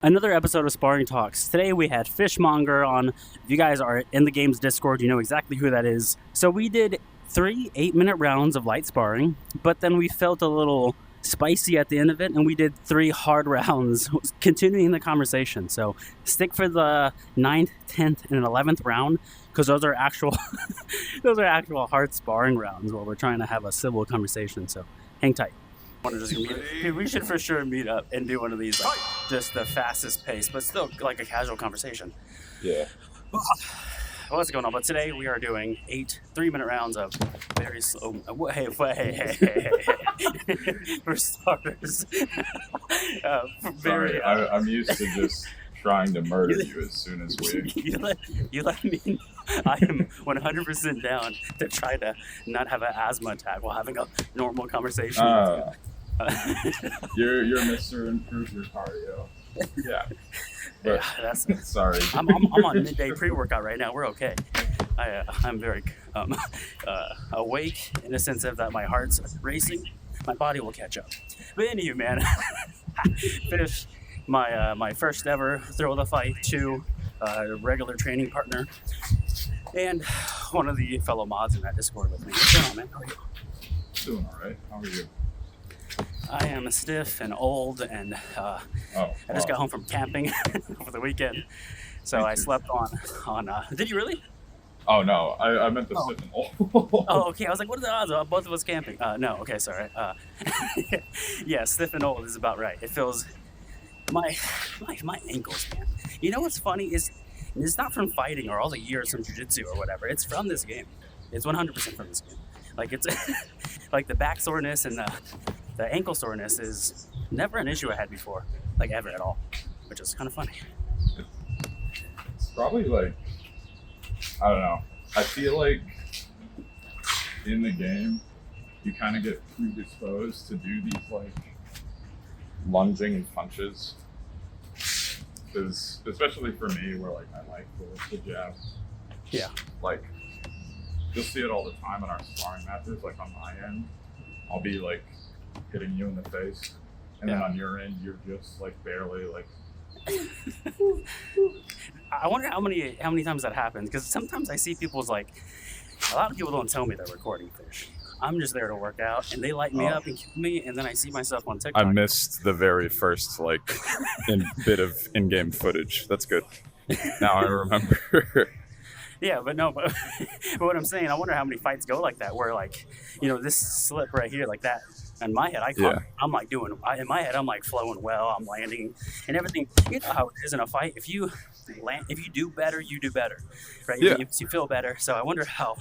Another episode of Sparring Talks. Today we had Fishmonger on. If you guys are in the game's Discord, you know exactly who that is. So we did 3 8-minute rounds of light sparring, but then we felt a little spicy at the end of it, and we did 3 hard rounds, continuing the conversation. So stick for the 9th, 10th, and 11th round, because those are actual hard sparring rounds where we're trying to have a civil conversation. So hang tight. We should for sure meet up and do one of these, like, just the fastest pace, but still like a casual conversation. Yeah. What's going on? But today we are doing 8 3-minute rounds of very slow. Hey. For starters, Sorry, I'm used to just trying to murder you as soon as we. You let me. I am 100% down to try to not have an asthma attack while having a normal conversation. You're Mr. Improve Your Cardio. Yeah. But, yeah, sorry. I'm on midday pre-workout right now. We're okay. I'm very awake in the sense of that my heart's racing. My body will catch up. But anywho, man, finished my first ever thrill of the fight to regular training partner and one of the fellow mods in that Discord with me. What's going on, man? How are you? Doing all right. How are you? I am stiff and old, and I just got home from camping over the weekend, so I slept on. Did you really? Oh no, I meant to sit and old. Oh, okay. I was like, what are the odds of both of us camping? No, okay, sorry. Yeah, stiff and old is about right. It feels my ankles, man. You know what's funny is it's not from fighting or all the years from jiu-jitsu or whatever. It's from this game. It's 100% from this game. Like, it's like the back soreness and the ankle soreness is never an issue I had before, like ever at all, which is kind of funny. It's probably like, I don't know. I feel like in the game, you kind of get predisposed to do these like lunging punches. Because especially for me, where like I like the jab. Yeah. Like, you'll see it all the time in our sparring matches. Like on my end, I'll be like hitting you in the face, and then on your end, you're just like barely like. I wonder how many times that happens, because sometimes I see people's like, a lot of people don't tell me they're recording fish. I'm just there to work out, and they light me up and kill me, and then I see myself on TikTok. I missed the very first bit of in-game footage. That's good. Now I remember. Yeah, but what I'm saying, I wonder how many fights go like that, where like, this slip right here, like that. In my head, I'm like in my head, I'm like flowing well, I'm landing and everything. You know how it is in a fight. If you do better, you do better, right? Yeah. You feel better. So I wonder how.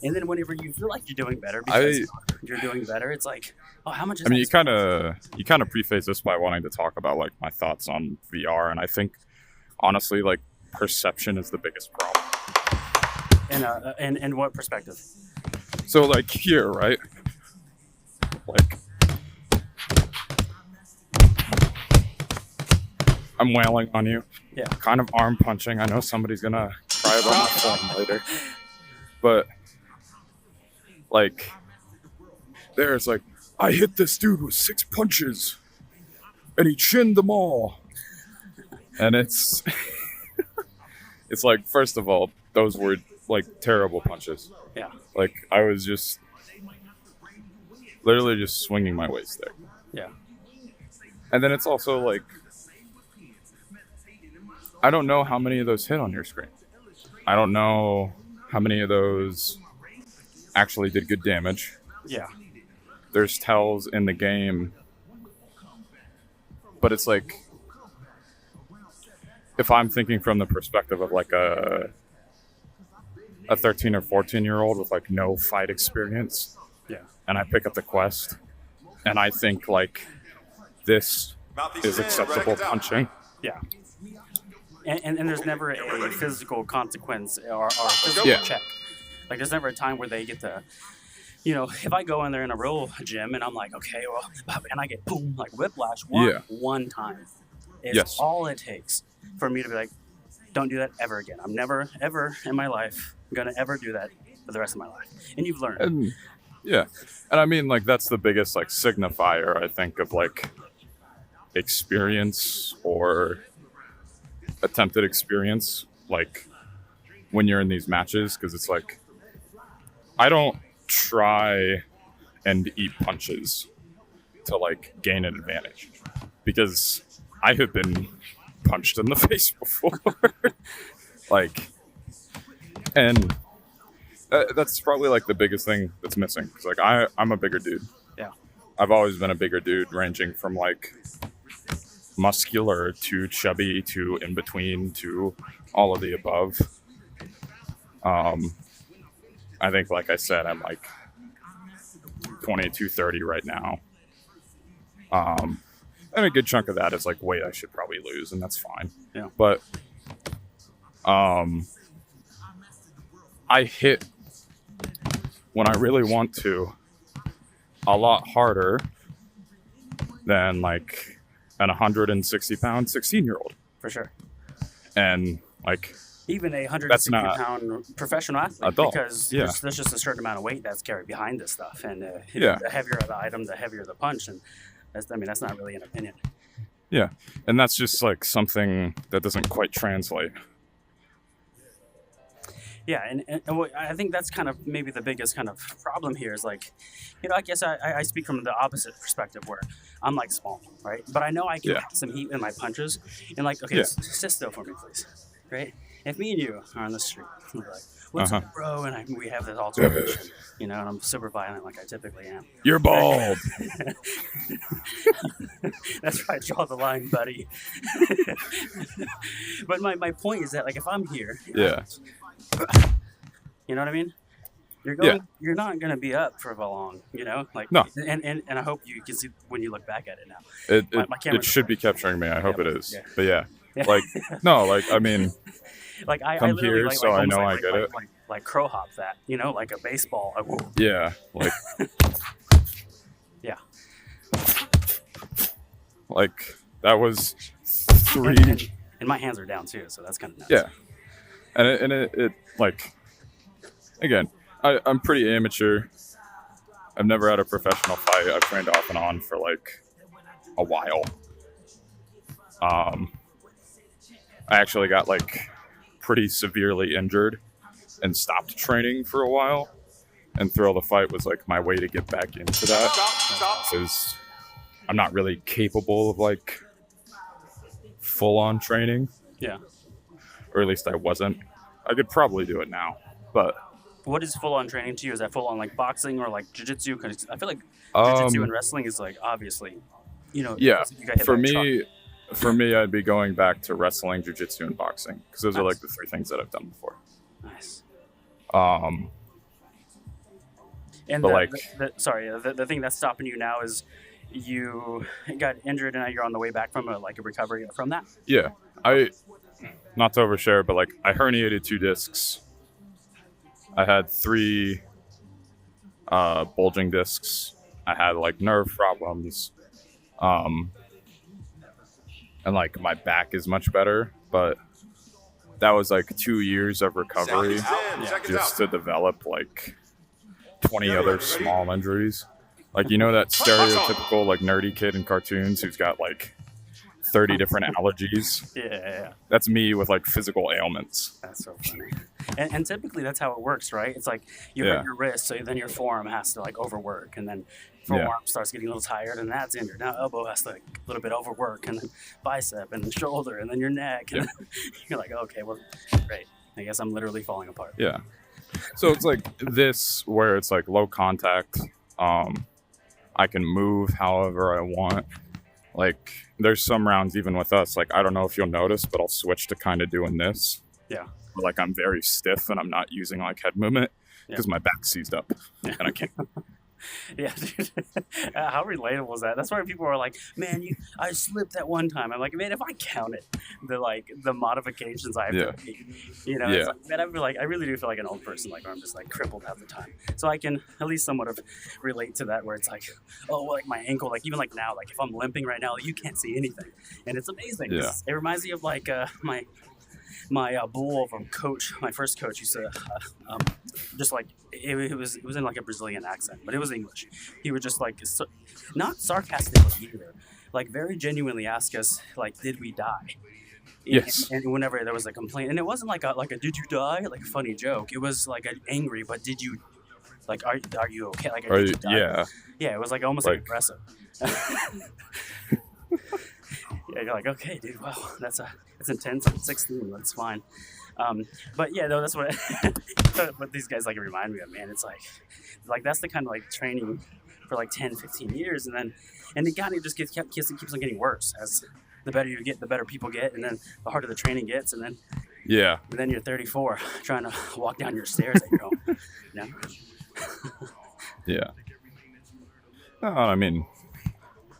And then whenever you feel like you're doing better because you're doing better, it's like, oh, how much is you kind of preface this by wanting to talk about like my thoughts on VR, and I think honestly, like, perception is the biggest problem. And what perspective? So like here, right? Like, I'm wailing on you. Yeah. Kind of arm punching. I know somebody's gonna cry about my phone later, but like, there's like, I hit this dude with 6 punches, and he chinned them all, and it's like, first of all, those were like terrible punches. Yeah. Like, I was just literally just swinging my waist there. Yeah. And then it's also like, I don't know how many of those hit on your screen. I don't know how many of those actually did good damage. Yeah. There's tells in the game, but it's like, if I'm thinking from the perspective of like a 13 or 14-year-old with like no fight experience, yeah, and I pick up the quest, and I think like, this is acceptable punching. Yeah. And there's never a physical consequence or a physical check. Like, there's never a time where they get to, if I go in there in a real gym and I'm like, okay, well, and I get boom, like whiplash one time. It's all it takes for me to be like, don't do that ever again. I'm never, ever in my life going to ever do that for the rest of my life. And you've learned. And I mean, like, that's the biggest like signifier, I think, of like experience or attempted experience, like when you're in these matches, because it's like I don't try and eat punches to like gain an advantage, because I have been punched in the face before. Like, and that's probably like the biggest thing that's missing, because like I'm a bigger dude. Yeah. I've always been a bigger dude, ranging from like muscular to chubby to in between to all of the above. I think, like I said, I'm like 2230 right now. And a good chunk of that is like weight I should probably lose, and that's fine. Yeah. But I hit when I really want to a lot harder than like an 160-pound 16-year-old. For sure. And like even a That's not 160-pound professional athlete, adult. because Yeah. there's just a certain amount of weight that's carried behind this stuff, and Yeah. the heavier the item, the heavier the punch, and that's not really an opinion. Yeah, and that's just like something that doesn't quite translate. Yeah, and what I think that's kind of maybe the biggest kind of problem here is like, I guess I speak from the opposite perspective where I'm like small, right? But I know I can Yeah. have some heat in my punches, and like, okay, Yeah. sit still for me, please, right? If me and you are on the street, we're like, what's up, bro? And we have this altercation, and I'm super violent like I typically am. You're bald. That's why I draw the line, buddy. But my point is that like if I'm here, Yeah. you know what I mean? Yeah. You're not gonna be up for long, like No. And I hope you can see when you look back at it now. It My camera's should be capturing me. I hope it is. Yeah. But yeah, Yeah. like no, like I mean, Like I come literally, here like, so I almost know like, I get like, it. like crow hop that, like a baseball. Like, whoa. Yeah, like Yeah. like that was three. And my hands are down too, so that's kind of nuts. Yeah, and it like again, I'm pretty amateur. I've never had a professional fight. I've trained off and on for like a while. I actually got like pretty severely injured and stopped training for a while. And Thrill the Fight was like my way to get back into that, because I'm not really capable of like full on training, Yeah. or at least I wasn't. I could probably do it now, but What is full on training to you? Is that full on like boxing or like jiu-jitsu? Because I feel like jiu-jitsu and wrestling is like obviously, yeah. you got hit For by a truck. for me, I'd be going back to wrestling, jiu-jitsu, and boxing, because those are Nice. like the three things that I've done before. Nice. And But, like- the thing that's stopping you now is you got injured and now you're on the way back from a recovery from that. Yeah, not to overshare, but like I herniated 2 discs. I had 3 bulging discs. I had like nerve problems, and like my back is much better, but that was like 2 years of recovery just to develop like 20 other small injuries. Like, that stereotypical like nerdy kid in cartoons who's got like 30 different allergies. Yeah. That's me with like physical ailments. That's so funny. And typically that's how it works, right? It's like you Yeah. hurt your wrist, so then your forearm has to like overwork, and then forearm starts getting a little tired, and that's injured. Now elbow has to like a little bit overwork, and then bicep, and then shoulder, and then your neck. And you're like, okay, well, great. I guess I'm literally falling apart. Yeah. So it's like this where it's like low contact. I can move however I want. Like there's some rounds even with us, like I don't know if you'll notice, but I'll switch to kind of doing this. Yeah. Like I'm very stiff and I'm not using like head movement because my back's seized up and I can't. Yeah, dude. How relatable is that? That's why people are like, man, I slipped that one time. I'm like, man, if I counted the modifications I have to make, it's like, man, I really do feel like an old person, like where I'm just like crippled half the time. So I can at least somewhat of relate to that, where it's like, oh, like my ankle, like even like now, like if I'm limping right now, you can't see anything, and it's amazing. Yeah. It reminds me of like my bull from coach, my first coach used to just like it was in like a Brazilian accent, but it was English. He would just like not sarcastically either, like very genuinely ask us like, did we die? Yes. And whenever there was a complaint, and it wasn't like a did you die, like a funny joke. It was like an angry, but did you, like, are you okay? Like, did you die? Yeah. Yeah, it was like almost like aggressive. Yeah, you're like, okay, dude, wow, that's intense. I'm 16, that's fine. But yeah, no, that's what what these guys like remind me of, man. It's like that's the kind of like training for like 10, 15 years, and it kind of just keeps on getting worse as the better you get, the better people get, and then the harder the training gets, and then you're 34 trying to walk down your stairs at your home. You know? Yeah. No, I mean,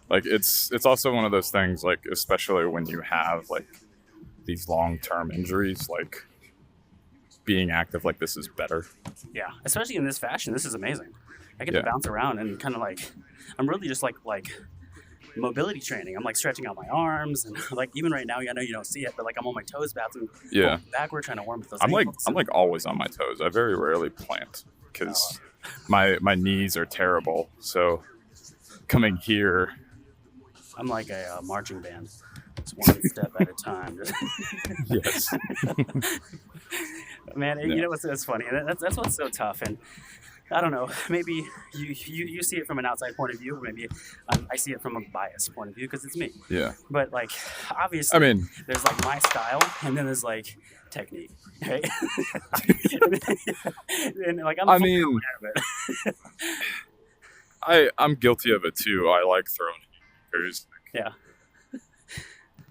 like it's also one of those things, like especially when you have like these long-term injuries, like being active like this is better. Yeah, especially in this fashion, this is amazing. I get to bounce around and kind of like, I'm really just like mobility training. I'm like stretching out my arms, and like even right now, I know you don't see it, but like I'm on my toes bouncing backward trying to warm up those ankles. I'm like always on my toes. I very rarely plant because my knees are terrible. So coming here, I'm like a marching band. It's one step at a time. Yes. Man, you know what's funny? That's what's so tough. And I don't know, maybe you see it from an outside point of view. Maybe I see it from a biased point of view because it's me. Yeah. But like, obviously, I mean, there's like my style, and then there's like technique, right? And like, I'm aware of it. I'm guilty of it too. I like throwing haymakers. Yeah.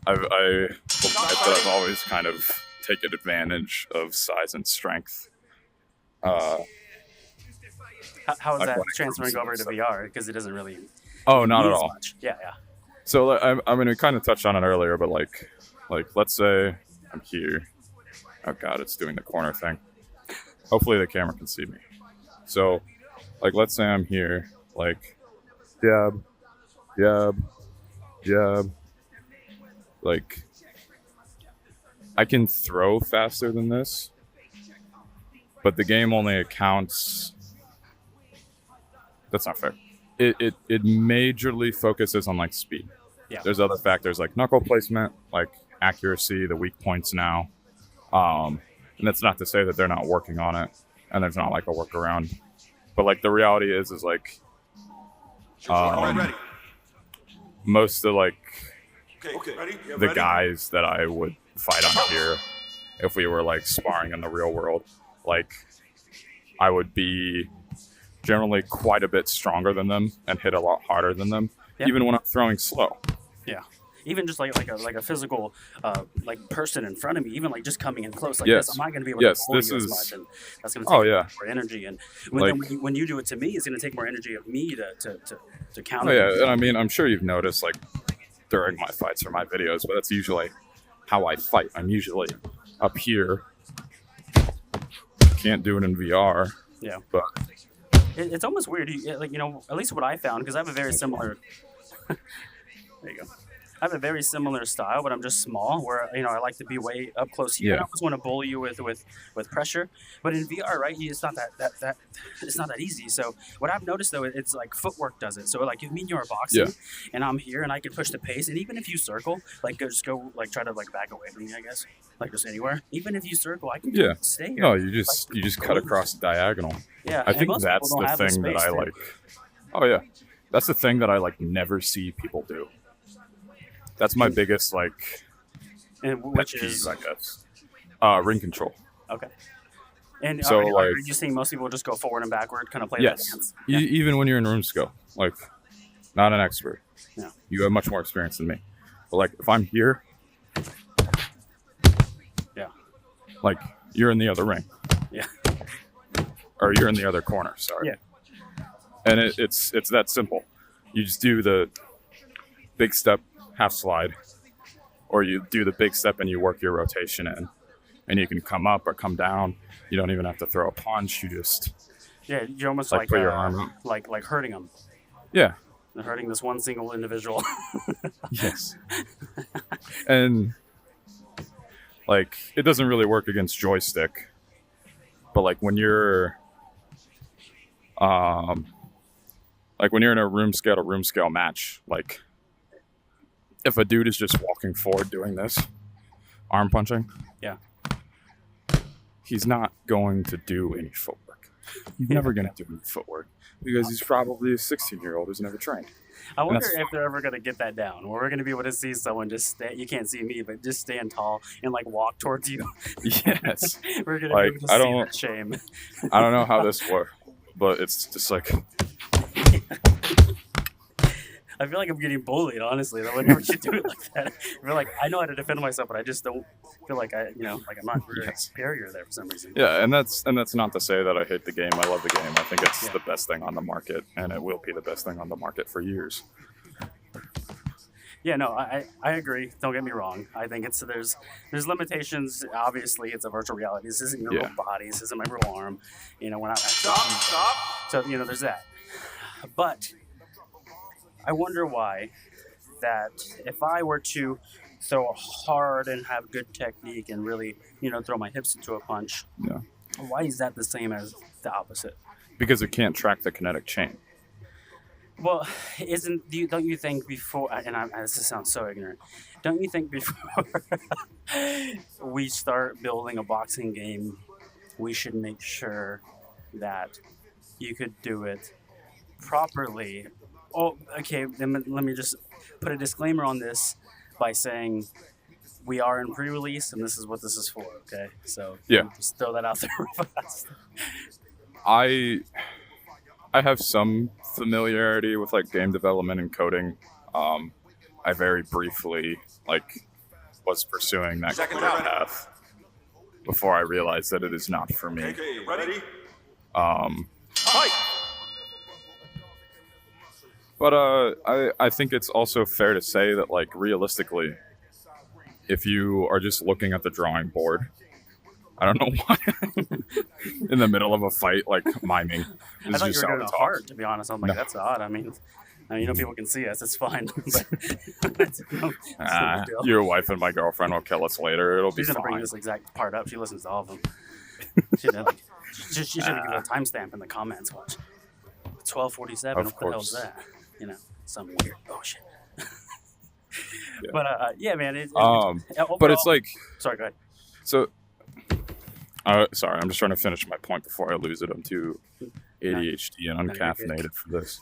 I admit that I've always kind of taken advantage of size and strength. How is that transferring over to VR? Because it doesn't really. Oh, not at all. Much. Yeah. So I mean, we kind of touched on it earlier, but like let's say I'm here. Oh God, it's doing the corner thing. Hopefully the camera can see me. So, like, let's say I'm here, like, jab, jab, jab. Like, I can throw faster than this, but the game only accounts. That's not fair. It majorly focuses on like speed. Yeah. There's other factors like knuckle placement, like accuracy, the weak points now. And that's not to say that they're not working on it, and there's not like a workaround. But like the reality is like most of like the guys that I would fight on here, if we were like sparring in the real world, like I would be generally quite a bit stronger than them and hit a lot harder than them, even when I'm throwing slow. Yeah. Even just like a physical like person in front of me, even like just coming in close like this, I'm not going to be able to pull you as much, and that's going to take more energy. And when you do it to me, it's going to take more energy of me to counter. Oh yeah, and I mean, I'm sure you've noticed like during my fights or my videos, but that's usually how I fight. I'm usually up here. Can't do it in VR. Yeah, but it's almost weird. Like, you know, at least what I found, because I have a very similar. There you go. I have a very similar style, but I'm just small. Where, you know, I like to be way up close here. I always want to bully you with pressure. But in VR, right, it's not that it's not that easy. So what I've noticed though, it's like footwork does it. So like if me and you are boxing, and I'm here and I can push the pace, and even if you circle, like just go like try to like back away from me, I guess, like just anywhere. Even if you circle, I can stay here. No, you just cut across diagonal. Yeah, I think that's the thing that I like. Oh yeah, that's the thing that I like never see people do. That's my biggest like which is, I guess, ring control. Okay. And so are you seeing most people just go forward and backward, kind of play that dance? Yeah. Even when you're in room skill, like not an expert. Yeah. You have much more experience than me. But like if I'm here, like you're in the other ring. Yeah. Or you're in the other corner. Sorry. Yeah. And it's that simple. You just do the big step, half slide, or you do the big step and you work your rotation in, and you can come up or come down. You don't even have to throw a punch. You just you're almost like put your arm up. like hurting them. Yeah, and hurting this one single individual. Yes, and like it doesn't really work against joystick, but like when you're in a room scale match, like if a dude is just walking forward doing this, arm punching, Yeah. he's not going to do any footwork. He's never going to do any footwork because he's probably a 16-year-old who's never trained. I wonder that's if they're ever going to get that down, where we're going to be able to see someone just stand. You can't see me, but just stand tall and like walk towards you. Yes. We're going to Like, be able to I see don't- that shame. I don't know how this works, but it's just like, I feel like I'm getting bullied, honestly. Though whenever you do it like that, I feel like I know how to defend myself, but I just don't feel like I'm not very Yes. superior there for some reason. yeah, and that's not to say that I hate the game. I love the game. I think it's Yeah. the best thing on the market, and it will be the best thing on the market for years. Yeah, no, I agree. Don't get me wrong. I think there's limitations. Obviously, it's a virtual reality. This isn't your Yeah. real body. This isn't my real arm. We're not. Stop. So there's that. But I wonder why that if I were to throw hard and have good technique and really throw my hips into a punch, Yeah. why is that the same as the opposite? Because it can't track the kinetic chain. Well, don't you think before? And this sounds so ignorant. Don't you think before we start building a boxing game, we should make sure that you could do it properly? Oh, okay. Then let me just put a disclaimer on this by saying we are in pre-release, and this is what this is for. Okay, so Yeah. just throw that out there real fast. I have some familiarity with like game development and coding. I very briefly was pursuing that Second career round. path before I realized that it is not for me. Okay, ready? Um, Fight! but I think it's also fair to say that like realistically, if you are just looking at the drawing board, I don't know why in the middle of a fight like miming. I This thought is you just were how doing we it talk. hard, to be honest. I'm like, No. that's odd. I mean, people can see us. It's fine. But it's no big deal. Your wife and my girlfriend will kill us later. It'll be She's gonna bring fine. this exact part up. She listens to all of them. She should give a timestamp in the comments. Watch 12:47. Of What the hell is course. that? Some weird. Oh shit. Yeah. But yeah, man. But it's like, sorry, go ahead. so. Sorry, I'm just trying to finish my point before I lose it. I'm too ADHD and No, you're good. uncaffeinated for this.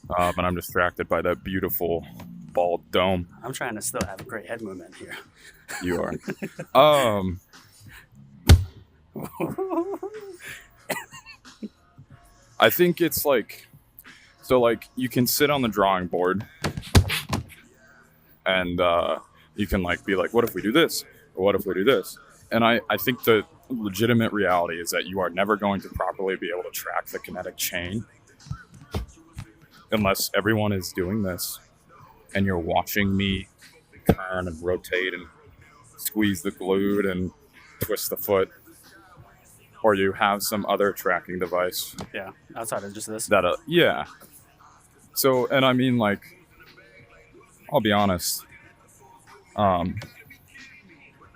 And I'm distracted by that beautiful bald dome. I'm trying to still have a great head movement here. You are. I think it's like, so like you can sit on the drawing board and you can like be like, what if we do this? Or what if we do this? And I think the legitimate reality is that you are never going to properly be able to track the kinetic chain unless everyone is doing this and you're watching me turn and rotate and squeeze the glute and twist the foot, or you have some other tracking device Yeah, outside of just this. that yeah. So, and I mean, like, I'll be honest,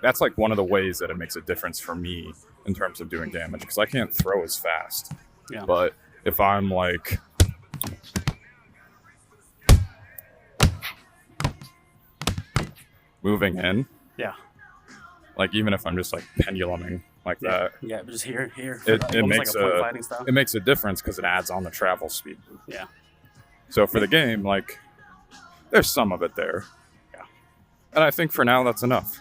that's like one of the ways that it makes a difference for me in terms of doing damage, because I can't throw as fast. Yeah. But if I'm like moving in, Yeah. like even if I'm just like penduluming like that, Yeah, but just here. It almost makes like a point fighting style. it makes a difference because it adds on the travel speed. Yeah. So for the game, like, there's some of it there. Yeah. And I think for now that's enough.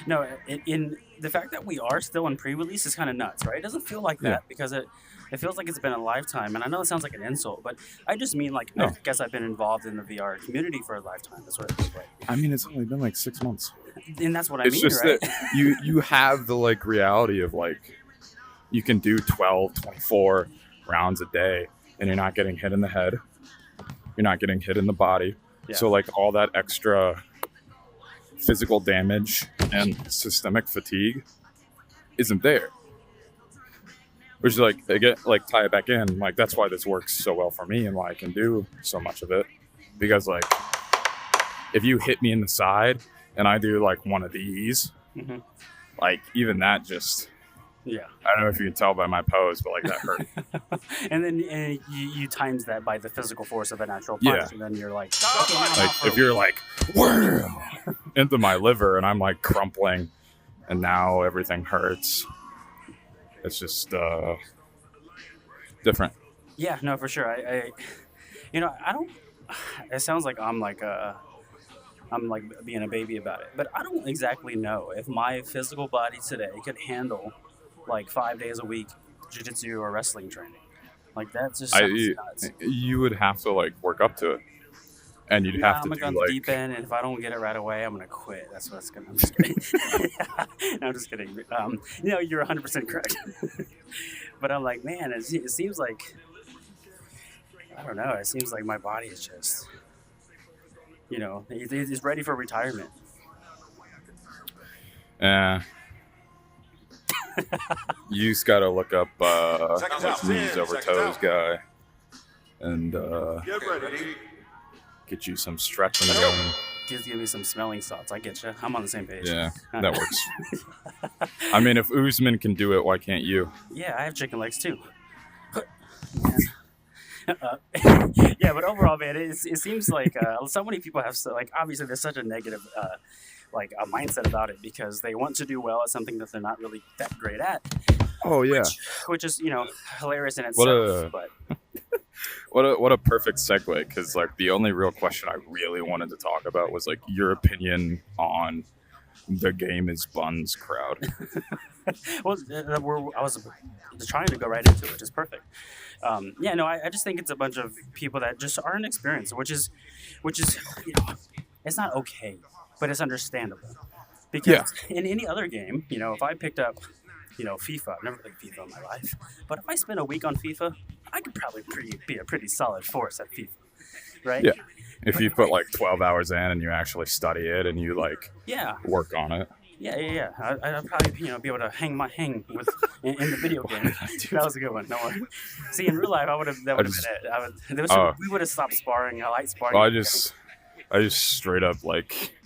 No, in the fact that we are still in pre-release is kind of nuts, right? It doesn't feel like Yeah. that because it feels like it's been a lifetime. And I know it sounds like an insult, but I just mean like No. I guess I've been involved in the VR community for a lifetime. That's what it feels like. I mean, it's only been like 6 months. And that's what I It's mean, just right? that you have the like reality of like you can do 12, 24 rounds a day and you're not getting hit in the head. You're not getting hit in the body. Yeah. So like all that extra physical damage and systemic fatigue isn't there. Which is like, again, like tie it back in. Like that's why this works so well for me and why I can do so much of it. Because like if you hit me in the side and I do like one of these, Mhm. like even that just Yeah. I don't know if you can tell by my pose, but like that hurt. And then you times that by the physical force of a natural punch, Yeah. and then you're like, okay, now I'm Like out for a if you're like wham, into my liver and I'm like crumpling, and now everything hurts. It's just different. Yeah, no, for sure. I don't. It sounds like I'm like being a baby about it, but I don't exactly know if my physical body today could handle like 5 days a week jiu-jitsu or wrestling training. Like that just sounds nuts. You would have to like work up to it, and you'd Nah, have I'm to gonna do go on the deep like end, and if I don't get it right away, I'm gonna quit. That's what's gonna. I'm just kidding. No, I'm just kidding. You're 100% correct. But I'm like, man, it seems like I don't know. It seems like my body is just, it's ready for retirement. eh. You just gotta look up like knees over toes guy, and get you some stretching going. Give me some smelling salts. I get you. I'm on the same page. Yeah, that works. I mean, if Usman can do it, why can't you? Yeah, I have chicken legs too. Yeah, but overall, man, it seems like so many people have obviously there's such a negative a mindset about it because they want to do well at something that they're not really that great at. Oh yeah, which is hilarious in what itself. But what a perfect segue, because like the only real question I really wanted to talk about was like your opinion on the game is buns crowd. Well, I was trying to go right into it, which is perfect. I just think it's a bunch of people that just aren't experienced, which is it's not okay, but it's understandable. Because in any other game, if I picked up, FIFA, I've never played FIFA in my life, but if I spent a week on FIFA, I could probably be a pretty solid force at FIFA, right? Yeah. If you put like 12 hours in and you actually study it and you like work on it. Yeah. I'd probably be able to hang with in the video game. That was a good one. No one. See, in real life, that would have been it. We would have stopped sparring. I like sparring. Well, I just straight up like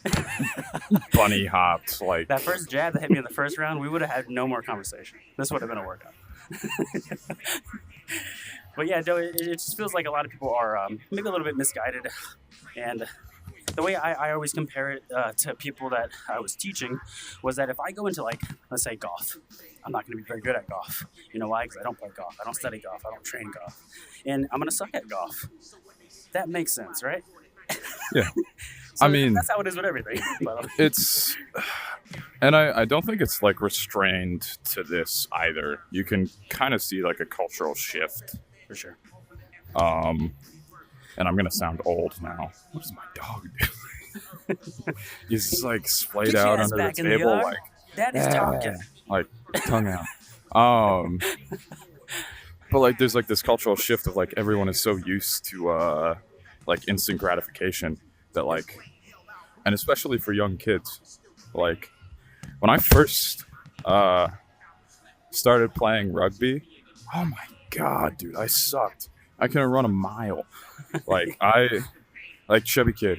bunny hopped like that first jab that hit me in the first round. We would have had no more conversation. This would have been a workout. But yeah, Joe, it just feels like a lot of people are maybe a little bit misguided, and the way I always compare it to people that I was teaching was that if I go into let's say golf, I'm not going to be very good at golf. You know why? Because I don't play golf. I don't study golf. I don't train golf, and I'm going to suck at golf. That makes sense, right? Yeah. So I mean, that's how it is with everything. It's, and I don't think it's like restrained to this either. You can kind of see like a cultural shift. For sure. And I'm gonna sound old now. What does my dog do? He's just like splayed out under the table, like Daddy's talking, like tongue out. But like, there's like this cultural shift of like everyone is so used to like instant gratification that like, and especially for young kids, like when I first started playing rugby, oh my god, dude, I sucked. I couldn't run a mile. Like like chubby kid,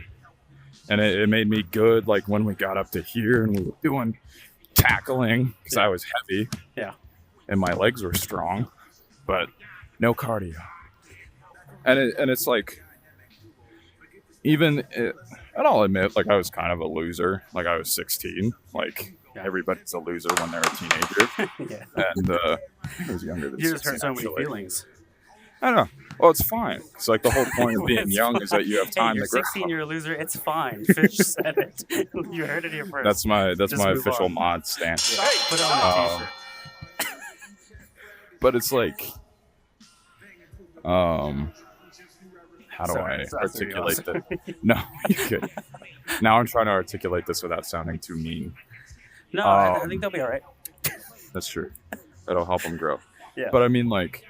and it made me good. Like when we got up to here and we were doing tackling because I was heavy, and my legs were strong, but no cardio. And it's like, and I'll admit, like I was kind of a loser. Like I was 16. Like everybody's a loser when they're a teenager. And I was younger than 16. You just hurt so many feelings. I don't know. Well, it's fine. It's like the whole point of being young is that you have time to grow. 16, you're a loser. It's fine. Fish said it. You heard it here first. That's my official mod stance. Yeah. Put it on a t-shirt. But it's like, how do I articulate that? No, you could. Now I'm trying to articulate this without sounding too mean. No, I think they'll be all right. That's true. That'll help them grow. Yeah. But I mean, like,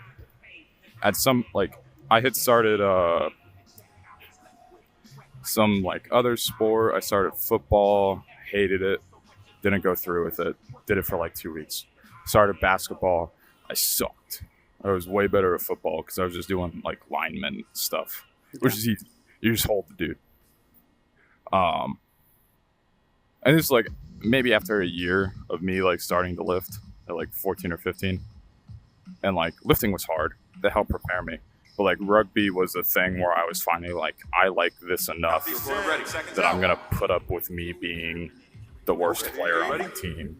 at some, like, I had started some, like, other sport. I started football, hated it, didn't go through with it, did it for, like, 2 weeks. Started basketball, I sucked. I was way better at football because I was just doing, like, lineman stuff, which is easy. You just hold the dude. And it's, like, maybe after a year of me, like, starting to lift, at like 14 or 15, and like lifting was hard. That helped prepare me. But like rugby was a thing where I was finally like, I like this enough that I'm gonna put up with me being the worst player on my team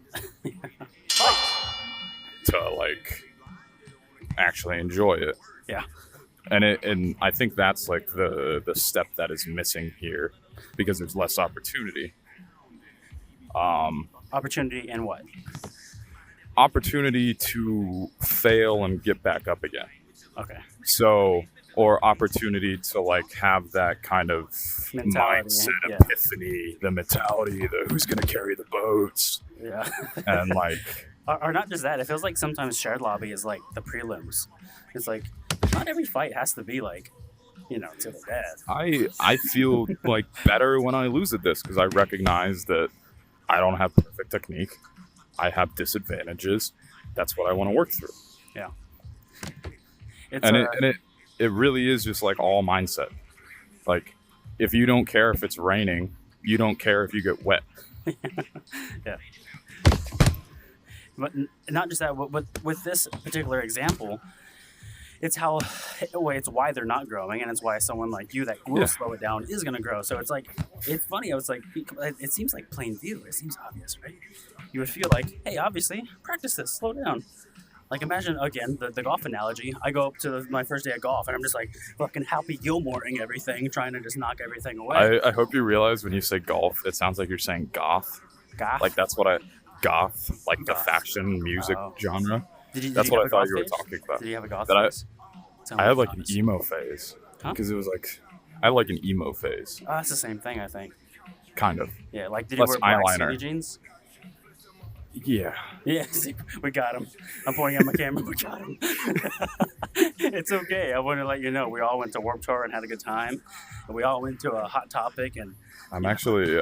to like actually enjoy it. Yeah. And I think that's like the step that is missing here, because there's less opportunity. Opportunity in what? Opportunity to fail and get back up again. Okay. So, or opportunity to like have that kind of Mentality, mindset yeah. epiphany, the mentality, the who's going to carry the boats, Yeah. and like, or not just that. It feels like sometimes shared lobby is like the prelims. It's like not every fight has to be like, to the death. I feel like better when I lose at this, because I recognize that I don't have perfect technique. I have disadvantages. That's what I want to work through. Yeah. It really is just like all mindset. Like, if you don't care if it's raining, you don't care if you get wet. Yeah. But not just that. With this particular example, it's why they're not growing, and it's why someone like you that will slow it down is going to grow. So it's like, it's funny. I was like, it seems like plain view. It seems obvious, right? You would feel like, hey, obviously, practice this, slow down. Like, imagine, again, the golf analogy. I go up to my first day of golf, and I'm just like fucking Happy Gilmoreing everything, trying to just knock everything away. I hope you realize when you say golf, it sounds like you're saying goth. Goth? Like, that's what goth, like the fashion music genre. That's what I thought you were talking about. Did you have a goth phase? I had like an emo phase. Because it was like, I had like an emo phase. Oh, that's the same thing, I think. Kind of. Yeah, like, did Less you wear black eyeliner. skinny jeans? Yeah. Yeah, see, we got him. I'm pointing at my camera. We got him. It's okay. I want to let you know we all went to Warped Tour and had a good time. And we all went to a Hot Topic. And I'm actually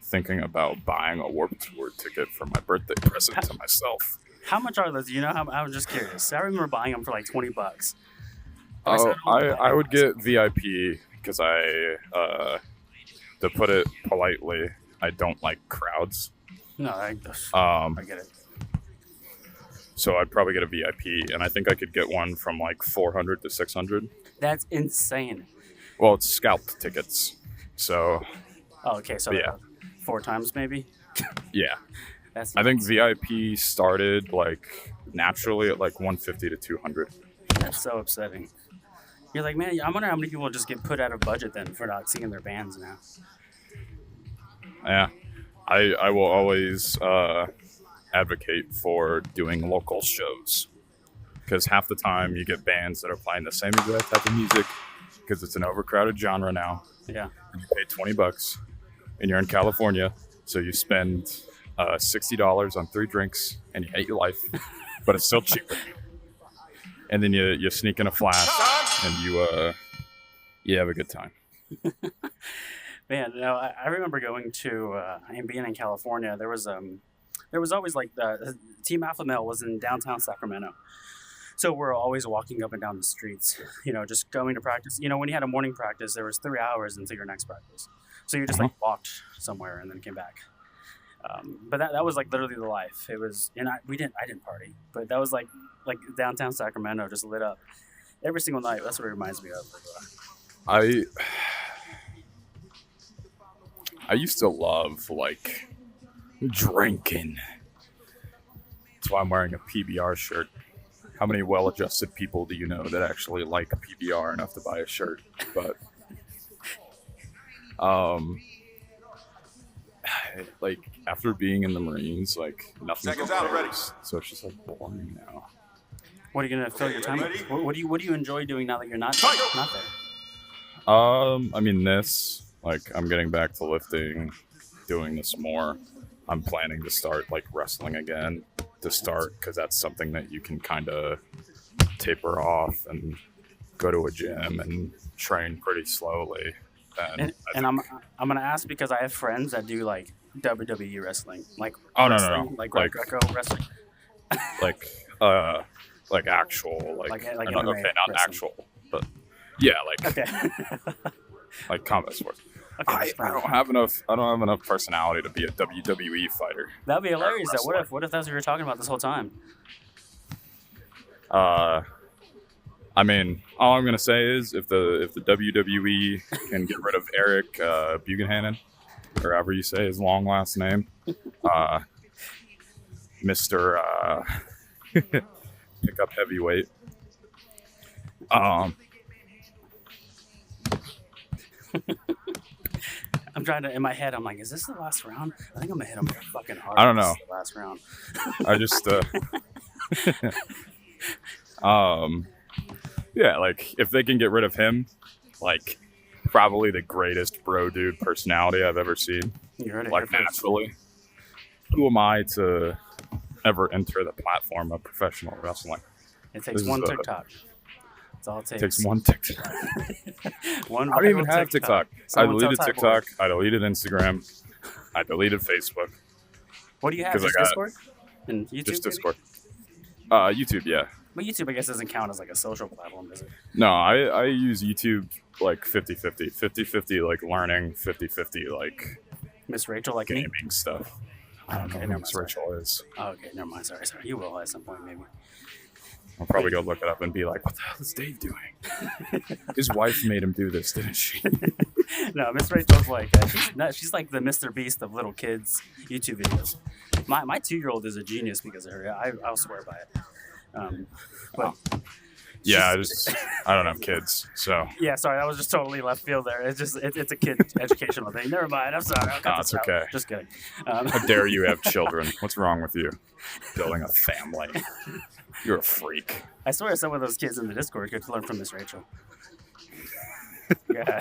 thinking about buying a Warped Tour ticket for my birthday present to myself. How much are those? Do you know how? I'm just curious. I remember buying them for like $20. Oh, I would get VIP because to put it politely, I don't like crowds. No, I get it. So I'd probably get a VIP, and I think I could get one from like 400 to 600. That's insane. Well, it's scalped tickets, so. Oh, okay, so yeah, 4 times maybe. Yeah, That's I think VIP started like naturally at like 150 to 200. That's so upsetting. You're like, man, I wonder how many people just get put out of budget then for not seeing their bands now. Yeah. I will always advocate for doing local shows, because half the time you get bands that are playing the same exact type of music, because it's an overcrowded genre now. Yeah. And you pay $20 and you're in California, so you spend $60 on 3 drinks and you hate your life, but it's still cheaper. And then you sneak in a flash and you have a good time. Man, I remember going to and being in California. There was always like the Team Alpha Male was in downtown Sacramento, so we're always walking up and down the streets. Just going to practice. When you had a morning practice, there was 3 hours until your next practice, so you just like walked somewhere and then came back. But that was like literally the life. It was, and I didn't party, but that was like downtown Sacramento just lit up every single night. That's what it reminds me of. I used to love, like, drinking. That's why I'm wearing a PBR shirt. How many well-adjusted people do you know that actually like PBR enough to buy a shirt? But, like, after being in the Marines, like, nothing compares. So it's just, like, boring now. What are you gonna fill your time with? What do you enjoy doing now that you're not there? I mean, like, I'm getting back to lifting, doing this more. I'm planning to start, like, wrestling again because that's something that you can kind of taper off and go to a gym and train pretty slowly. And I'm gonna ask because I have friends that do like WWE wrestling, like no, like Greco wrestling, like actual like okay, not wrestling. actual, but yeah, like okay. like combat sports. Okay, I sparring. don't have enough. I don't have enough personality to be a WWE fighter. That'd be hilarious. Though. wrestler. What if that's what you were talking about this whole time? I mean, all I'm gonna say is if the WWE can get rid of Eric Buchanan, or however you say his long last name, Mister pick up heavyweight. I'm trying to, in my head, I'm like, is this the last round? I think I'm gonna hit him fucking hard. I don't This know. is the last round. I just yeah, like if they can get rid of him, like probably the greatest bro dude personality I've ever seen. You heard it Like here first. naturally, who am I to ever enter the platform of professional wrestling? It takes this one is, TikTok. That's all it takes. It takes one TikTok. One I don't even viral have TikTok. I Someone deleted tell TikTok. I deleted Instagram. I deleted Facebook. What do you have? 'Cause I Just got- Discord and YouTube. Just maybe? Discord. YouTube, yeah. But YouTube, I guess, doesn't count as like a social platform, does it? No, I use YouTube like 50-50. 50-50 like learning, 50-50 like Miss Rachel, like me. gaming stuff. I don't know Okay, who never Miss mind, Rachel is. Oh, okay, never mind. Sorry. You will at some point, maybe. I'll probably go look it up and be like, what the hell is Dave doing? His wife made him do this, didn't she? No, Miss Rachel's like she's like the Mr. Beast of little kids YouTube videos. My 2-year-old is a genius because of her. I'll swear by it. But Yeah, I don't have kids, so yeah, sorry, that was just totally left field there. It's a kid educational thing. Never mind. I'm sorry. I'll cut No, this it's out. okay. Just kidding. how dare you have children? What's wrong with you? Building a family. You're a freak. I swear some of those kids in the Discord could learn from Miss Rachel. Yeah.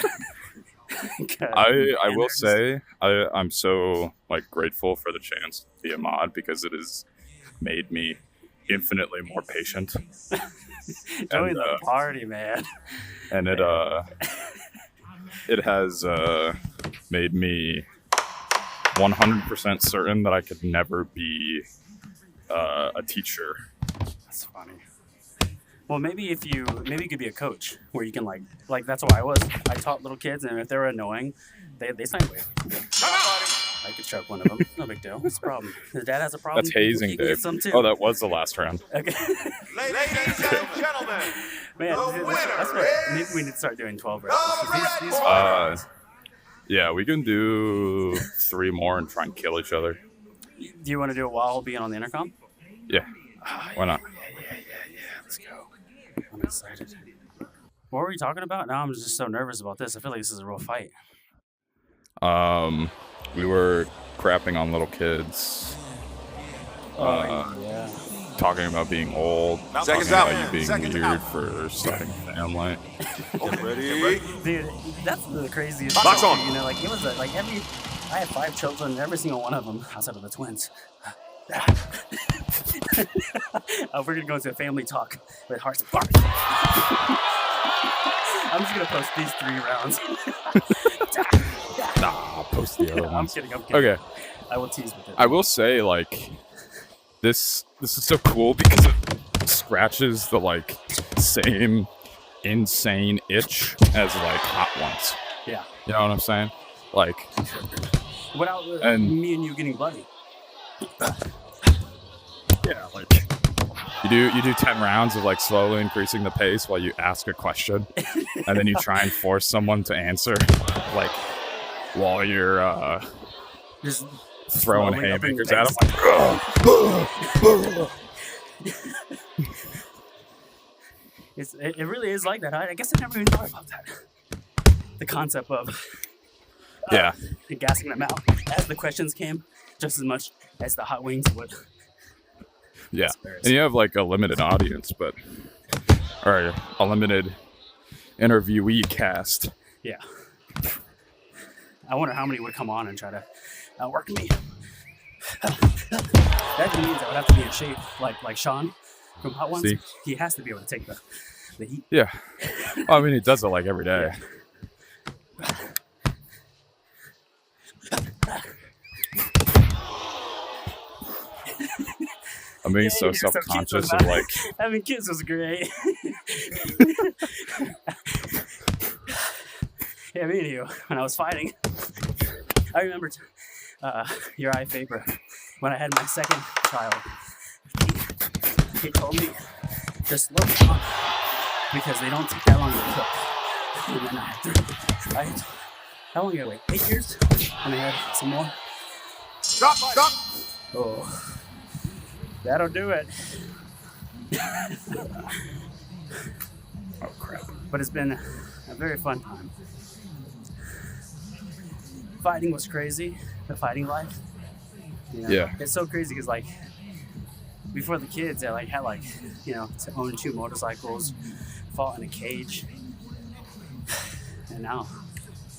I will say I'm so like grateful for the chance to be a mod because it has made me infinitely more patient. Join and, the party, man. And it has made me 100% certain that I could never be a teacher. That's funny. Well, maybe you could be a coach where you can like that's what I was. I taught little kids, and if they were annoying, they signed away. I could choke one of them. No big deal. What's the problem? His dad has a problem. That's hazing, You can get Dave. some too. Oh, that was the last round. Okay. Ladies and gentlemen, Man, the that's winner what. Maybe we need to start doing 12 rounds. These fighters- Yeah, we can do 3 more and try and kill each other. Do you want to do it while being on the intercom? Yeah, why not? Yeah. Let's go. I'm excited. What were we talking about? Now I'm just so nervous about this. I feel like this is a real fight. We were crapping on little kids, Yeah. talking about being old, Seconds talking out. about you being Seconds weird out. for starting a family. get ready. Dude, that's the craziest. Box thing, on. You know, like it was like I have 5 children, and every single one of them, outside of the twins. We're gonna go into a family talk with hearts. I'm just gonna post these 3 rounds. Nah, post the other I'm ones. kidding. Okay, I will tease with it. I will say like this is so cool because it scratches the like same insane itch as like Hot Ones. Yeah. You know what I'm saying? Like, Without And- me and you getting bloody. yeah, like you do 10 rounds of like slowly increasing the pace while you ask a question, and then you try and force someone to answer, like while you're Just throwing slowly upping haymakers the at them. it really is like that. I guess I never even thought about that. The concept of Yeah, gassing them out as the questions came, just as much as the hot wings would. yeah. Embarrassing. And you have like a limited audience, or a limited interviewee cast. Yeah. I wonder how many would come on and try to outwork me. That means I would have to be in shape, like Sean from Hot Ones. See? He has to be able to take the heat. Yeah, well, I mean he does it like every day. I'm being so you're so cute self-conscious about of it. like Having kids was great. Yeah, me and you, when I was fighting, I remember your eye favor when I had my second child. He told me just slow down because they don't take that long to cook. And then how long did I wait? 8 years? And I had some more. Stop! Oh, that'll do it. Oh crap! But it's been a very fun time. Fighting was crazy. The fighting life. You know, Yeah. It's so crazy because like before the kids, I like had like to own 2 motorcycles, fought in a cage, and now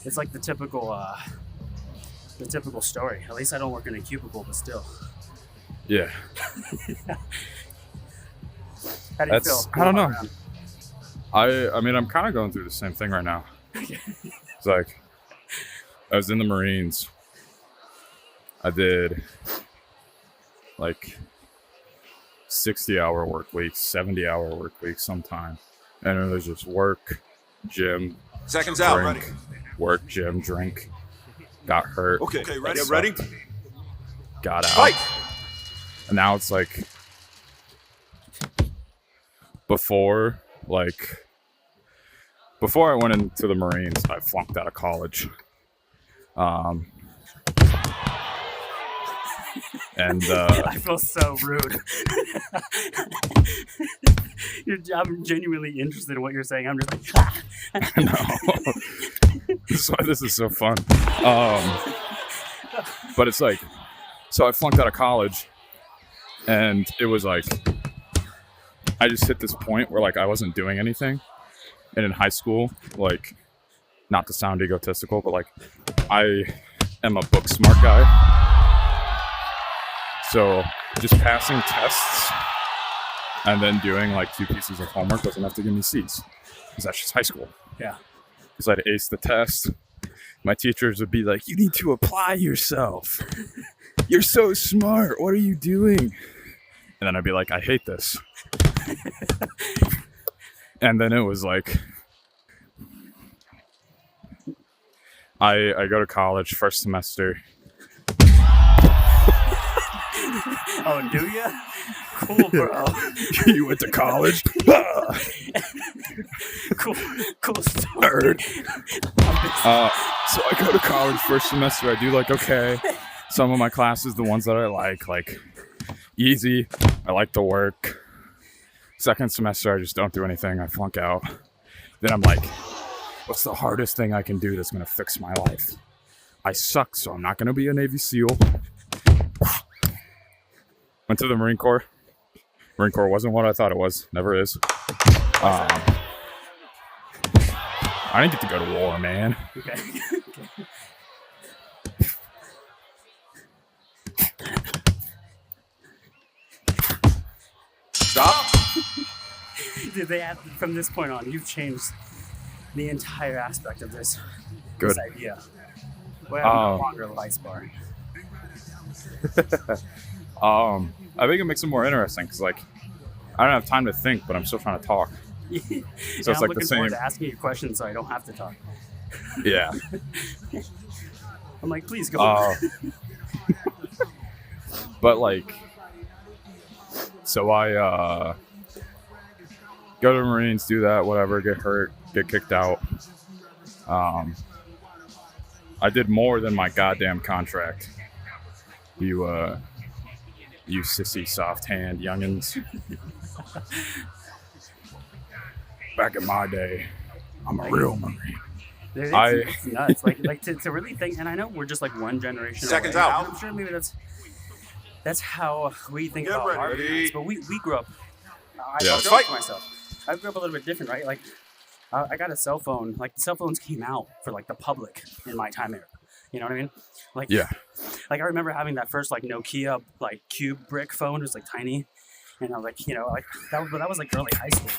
it's like the typical story. At least I don't work in a cubicle, but still. Yeah. How do you feel? I don't know. I mean, I'm kind of going through the same thing right now. It's like I was in the Marines. I did like 60-hour work weeks, 70-hour work weeks sometime. And it was just work, gym, Seconds out. drink, Ready. work, gym, drink. Got hurt. Okay, ready. Sucked. Ready. Got out. Fight. And now it's like before I went into the Marines, I flunked out of college. And I feel so rude. I'm genuinely interested in what you're saying. I'm just like, no. That's why this is so fun. But it's like, so I flunked out of college, and it was like, I just hit this point where like I wasn't doing anything. And in high school, like, not to sound egotistical, but like, I am a book smart guy. So just passing tests and then doing like 2 pieces of homework doesn't have to give me C's, because that's just high school. yeah. Because I'd ace the test. My teachers would be like, you need to apply yourself. You're so smart. What are you doing? And then I'd be like, I hate this. And then it was like, I go to college first semester. Oh, do you? Cool, bro. You went to college? Cool story. So I go to college first semester. I do like okay. Some of my classes, the ones that I like easy. I like the work. Second semester, I just don't do anything. I flunk out. Then I'm like, what's the hardest thing I can do that's going to fix my life? I suck, so I'm not going to be a Navy SEAL. Went to the Marine Corps. Marine Corps wasn't what I thought it was. Never is. I didn't get to go to war, man. Okay. Stop. Did they have, from this point on, you've changed the entire aspect of this Good. idea. Well, I'm no longer a light spar. I think it makes it more interesting because, like, I don't have time to think, but I'm still trying to talk. So it's I'm like the looking same. forward to asking you questions so I don't have to talk. Yeah. I'm like, please go. But like, so I go to the Marines, do that, whatever, get hurt, get kicked out. I did more than my goddamn contract. You sissy soft hand youngins. Back in my day, I'm a real Marine. It's nuts. Like to really think, and I know we're just like one generation Seconds away, out. and I'm sure maybe that's how we think Get about our ready. parents, but we grew up. Yeah. I'll joke to myself. I grew up a little bit different, right? Like I got a cell phone. Like the cell phones came out for like the public in my time era. You know what I mean? Like Yeah. Like I remember having that first like Nokia like cube brick phone. It was like tiny, and I was like, like that was like early high school.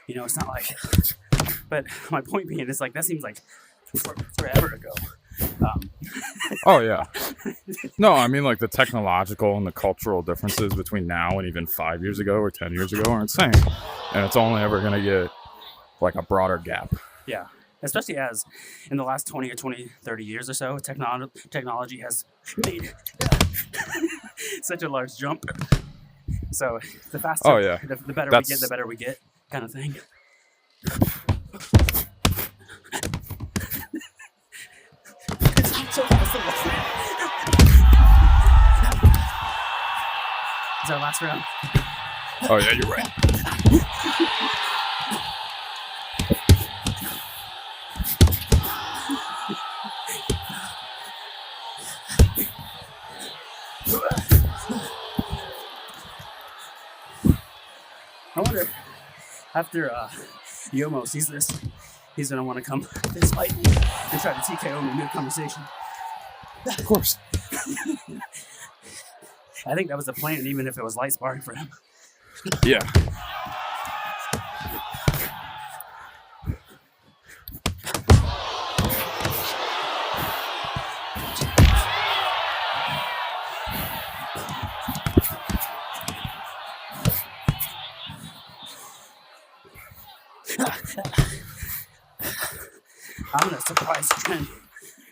It's not like. But my point being is like that seems like forever ago. Oh yeah. No, I mean like the technological and the cultural differences between now and even 5 years ago or 10 years ago are insane, and it's only ever gonna get like a broader gap. Yeah. especially as in the last 20 or 30 years or so, technology has made such a large jump. So the faster, Oh, yeah. the better That's- we get, the better we get, kind of thing. So fast, so fast. Is our last round? Oh yeah, you're right. I wonder, after Yomo sees this, he's gonna want to come this fight and try to TKO me mid-conversation. Of course. I think that was the plan, even if it was light sparring for him. Yeah. I'm gonna surprise Trent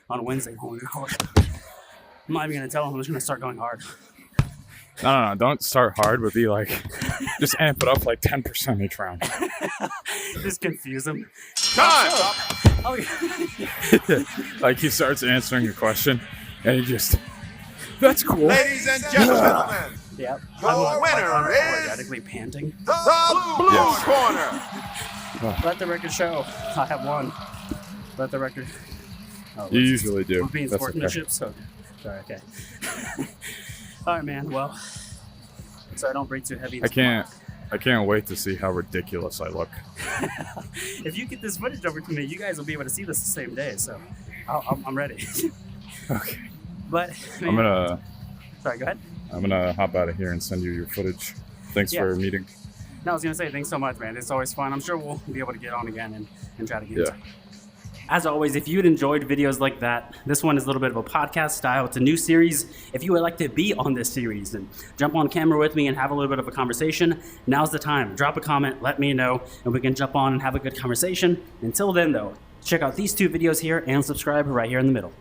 on Wednesday when we record. I'm not even gonna tell him I'm just gonna start going hard. No. Don't start hard, but be like, just amp it up like 10% each round. Just confuse him. Time! Oh, yeah. Like he starts answering a question, and he just, that's cool. Ladies and gentlemen, Yep. Your winner is- unapologetically panting. the blue Yes. corner. Let the record show. I have won. Let the record. Oh, You usually do. we're being That's sportsmanship, so sorry. Okay. All right, man. Well, so I don't breathe too heavy. I can't wait to see how ridiculous I look. If you get this footage over to me, you guys will be able to see this the same day. So I'm ready. Okay. But man, I'm gonna sorry. Go ahead. hop out of here and send you your footage. Thanks Yeah. for meeting. No, I was gonna say thanks so much, man. It's always fun. I'm sure we'll be able to get on again and try to get. Yeah. As always, if you'd enjoyed videos like that, this one is a little bit of a podcast style. It's a new series. If you would like to be on this series and jump on camera with me and have a little bit of a conversation, now's the time. Drop a comment, let me know, and we can jump on and have a good conversation. Until then, though, check out these two videos here and subscribe right here in the middle.